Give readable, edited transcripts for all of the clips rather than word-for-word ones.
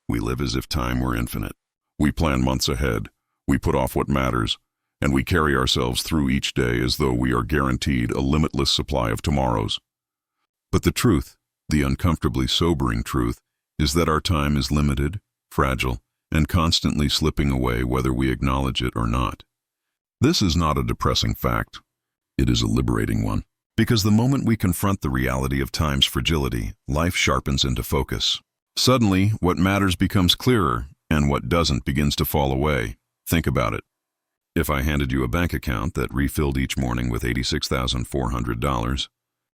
we live as if time were infinite. We plan months ahead, we put off what matters, and we carry ourselves through each day as though we are guaranteed a limitless supply of tomorrows. But the truth, the uncomfortably sobering truth, is that our time is limited, fragile, and constantly slipping away whether we acknowledge it or not. This is not a depressing fact. It is a liberating one. Because the moment we confront the reality of time's fragility, life sharpens into focus. Suddenly, what matters becomes clearer, and what doesn't begins to fall away. Think about it. If I handed you a bank account that refilled each morning with $86,400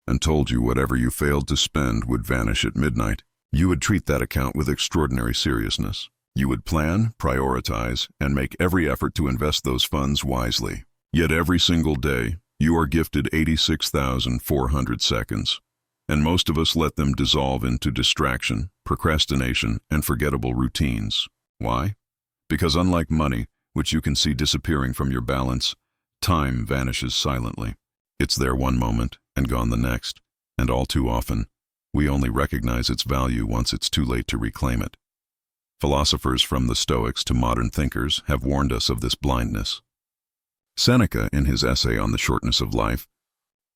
and told you whatever you failed to spend would vanish at midnight, you would treat that account with extraordinary seriousness. You would plan, prioritize, and make every effort to invest those funds wisely. Yet every single day, you are gifted 86,400 seconds, and most of us let them dissolve into distraction, procrastination, and forgettable routines. Why? Because unlike money, which you can see disappearing from your balance, time vanishes silently. It's there one moment and gone the next, and all too often, we only recognize its value once it's too late to reclaim it. Philosophers from the Stoics to modern thinkers have warned us of this blindness. Seneca, in his essay on the shortness of life,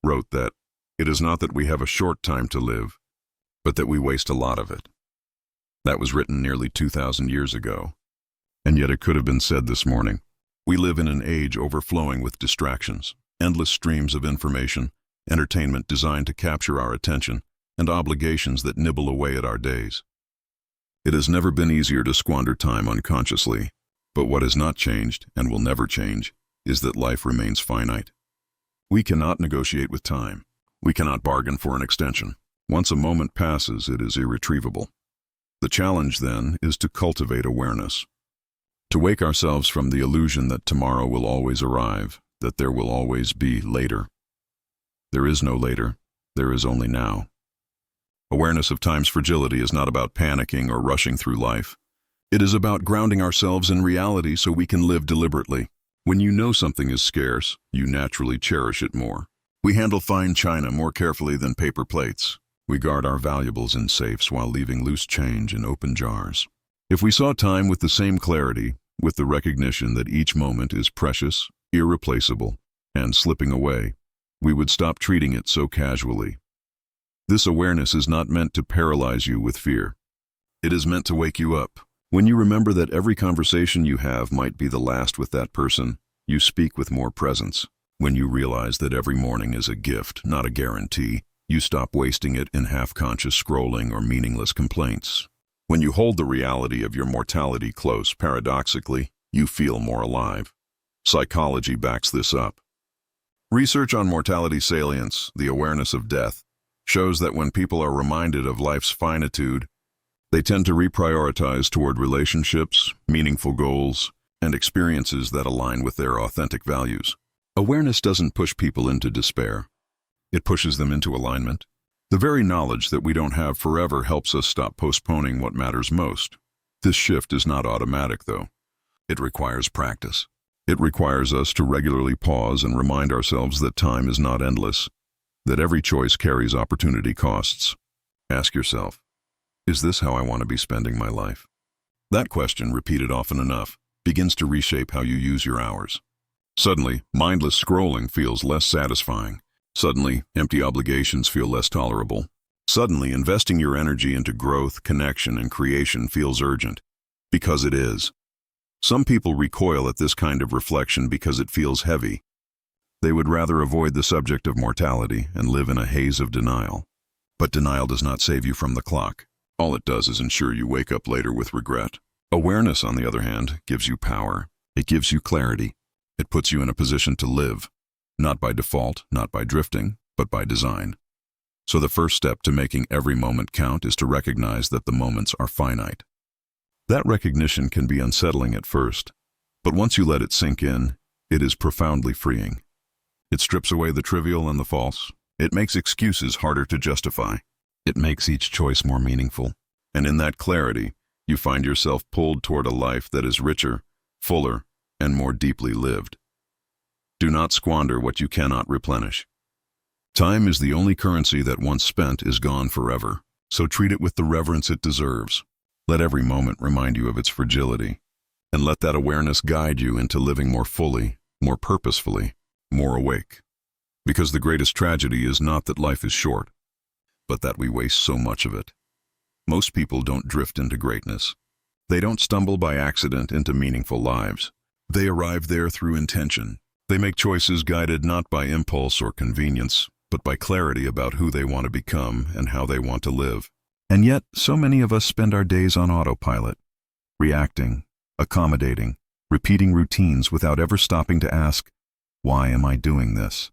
wrote that, "It is not that we have a short time to live, but that we waste a lot of it." That was written nearly 2,000 years ago, and yet it could have been said this morning. We live in an age overflowing with distractions, endless streams of information, entertainment designed to capture our attention, and obligations that nibble away at our days. It has never been easier to squander time unconsciously, but what has not changed, and will never change, is that life remains finite. We cannot negotiate with time. We cannot bargain for an extension. Once a moment passes, it is irretrievable. The challenge, then, is to cultivate awareness. To wake ourselves from the illusion that tomorrow will always arrive, that there will always be later. There is no later. There is only now. Awareness of time's fragility is not about panicking or rushing through life. It is about grounding ourselves in reality so we can live deliberately. When you know something is scarce, you naturally cherish it more. We handle fine china more carefully than paper plates. We guard our valuables in safes while leaving loose change in open jars. If we saw time with the same clarity, with the recognition that each moment is precious, irreplaceable, and slipping away, we would stop treating it so casually. This awareness is not meant to paralyze you with fear. It is meant to wake you up. When you remember that every conversation you have might be the last with that person, you speak with more presence. When you realize that every morning is a gift, not a guarantee, you stop wasting it in half-conscious scrolling or meaningless complaints. When you hold the reality of your mortality close, paradoxically, you feel more alive. Psychology backs this up. Research on mortality salience, the awareness of death, shows that when people are reminded of life's finitude, they tend to reprioritize toward relationships, meaningful goals, and experiences that align with their authentic values. Awareness doesn't push people into despair. It pushes them into alignment. The very knowledge that we don't have forever helps us stop postponing what matters most. This shift is not automatic, though. It requires practice. It requires us to regularly pause and remind ourselves that time is not endless, that every choice carries opportunity costs. Ask yourself, is this how I want to be spending my life? That question, repeated often enough, begins to reshape how you use your hours. Suddenly, mindless scrolling feels less satisfying. Suddenly, empty obligations feel less tolerable. Suddenly, investing your energy into growth, connection, and creation feels urgent. Because it is. Some people recoil at this kind of reflection because it feels heavy. They would rather avoid the subject of mortality and live in a haze of denial. But denial does not save you from the clock. All it does is ensure you wake up later with regret. Awareness, on the other hand, gives you power. It gives you clarity. It puts you in a position to live, not by default, not by drifting, but by design. So the first step to making every moment count is to recognize that the moments are finite. That recognition can be unsettling at first, but once you let it sink in, it is profoundly freeing. It strips away the trivial and the false. It makes excuses harder to justify. It makes each choice more meaningful. And in that clarity, you find yourself pulled toward a life that is richer, fuller, and more deeply lived. Do not squander what you cannot replenish. Time is the only currency that once spent is gone forever, so treat it with the reverence it deserves. Let every moment remind you of its fragility, and let that awareness guide you into living more fully, more purposefully, more awake. Because the greatest tragedy is not that life is short, but that we waste so much of it. Most people don't drift into greatness. They don't stumble by accident into meaningful lives. They arrive there through intention. They make choices guided not by impulse or convenience, but by clarity about who they want to become and how they want to live. And yet, so many of us spend our days on autopilot, reacting, accommodating, repeating routines without ever stopping to ask, why am I doing this?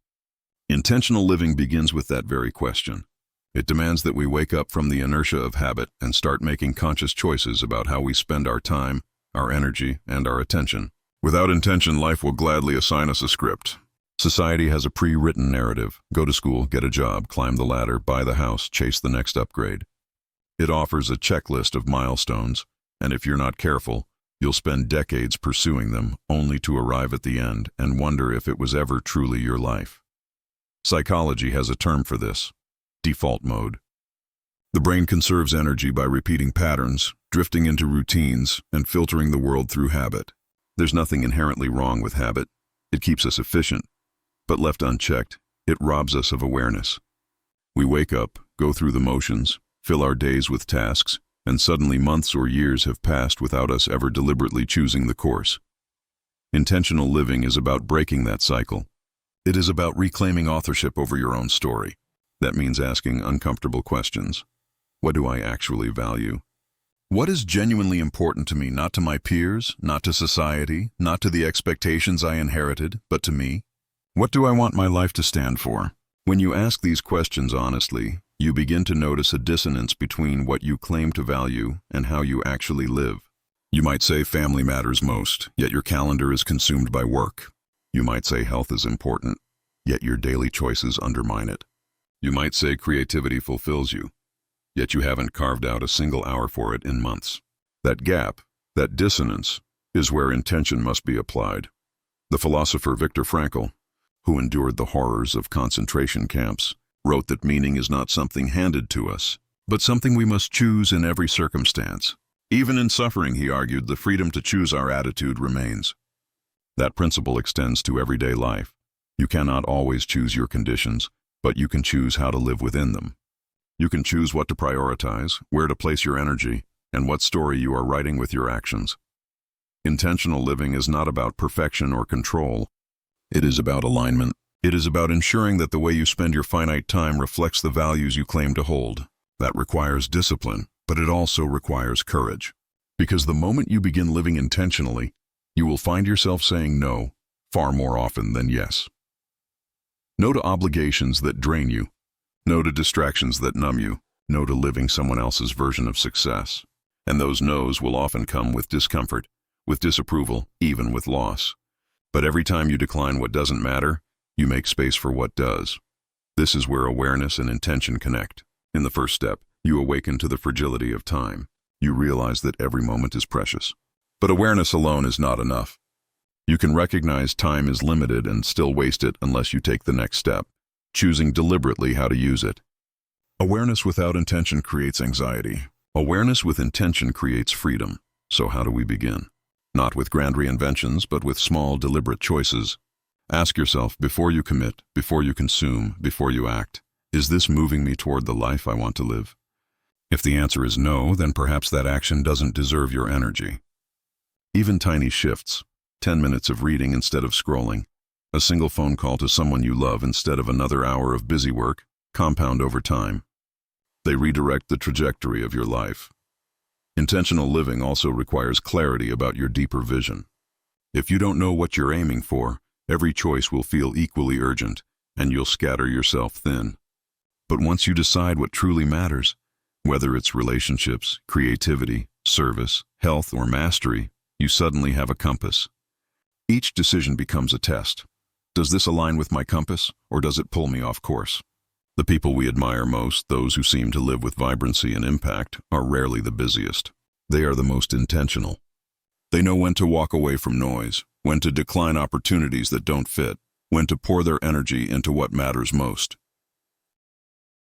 Intentional living begins with that very question. It demands that we wake up from the inertia of habit and start making conscious choices about how we spend our time, our energy, and our attention. Without intention, life will gladly assign us a script. Society has a pre-written narrative. Go to school, get a job, climb the ladder, buy the house, chase the next upgrade. It offers a checklist of milestones, and if you're not careful, you'll spend decades pursuing them, only to arrive at the end and wonder if it was ever truly your life. Psychology has a term for this: default mode. The brain conserves energy by repeating patterns, drifting into routines, and filtering the world through habit. There's nothing inherently wrong with habit. It keeps us efficient, but left unchecked, it robs us of awareness. We wake up, go through the motions, fill our days with tasks, and suddenly months or years have passed without us ever deliberately choosing the course. Intentional living is about breaking that cycle. It is about reclaiming authorship over your own story. That means asking uncomfortable questions. What do I actually value? What is genuinely important to me, not to my peers, not to society, not to the expectations I inherited, but to me? What do I want my life to stand for? When you ask these questions honestly, you begin to notice a dissonance between what you claim to value and how you actually live. You might say family matters most, yet your calendar is consumed by work. You might say health is important, yet your daily choices undermine it. You might say creativity fulfills you, yet you haven't carved out a single hour for it in months. That gap, that dissonance, is where intention must be applied. The philosopher Viktor Frankl, who endured the horrors of concentration camps, wrote that meaning is not something handed to us, but something we must choose in every circumstance. Even in suffering, he argued, the freedom to choose our attitude remains. That principle extends to everyday life. You cannot always choose your conditions, but you can choose how to live within them. You can choose what to prioritize, where to place your energy, and what story you are writing with your actions. Intentional living is not about perfection or control. It is about alignment. It is about ensuring that the way you spend your finite time reflects the values you claim to hold. That requires discipline, but it also requires courage. Because the moment you begin living intentionally, you will find yourself saying no far more often than yes. No to obligations that drain you. No to distractions that numb you. No to living someone else's version of success. And those no's will often come with discomfort, with disapproval, even with loss. But every time you decline what doesn't matter, you make space for what does. This is where awareness and intention connect. In the first step, you awaken to the fragility of time. You realize that every moment is precious. But awareness alone is not enough. You can recognize time is limited and still waste it unless you take the next step, choosing deliberately how to use it. Awareness without intention creates anxiety. Awareness with intention creates freedom. So how do we begin? Not with grand reinventions, but with small, deliberate choices. Ask yourself, before you commit, before you consume, before you act, is this moving me toward the life I want to live? If the answer is no, then perhaps that action doesn't deserve your energy. Even tiny shifts, 10 minutes of reading instead of scrolling, a single phone call to someone you love instead of another hour of busy work, compound over time. They redirect the trajectory of your life. Intentional living also requires clarity about your deeper vision. If you don't know what you're aiming for, every choice will feel equally urgent, and you'll scatter yourself thin. But once you decide what truly matters, whether it's relationships, creativity, service, health, or mastery, you suddenly have a compass. Each decision becomes a test. Does this align with my compass, or does it pull me off course? The people we admire most, those who seem to live with vibrancy and impact, are rarely the busiest. They are the most intentional. They know when to walk away from noise, when to decline opportunities that don't fit, when to pour their energy into what matters most.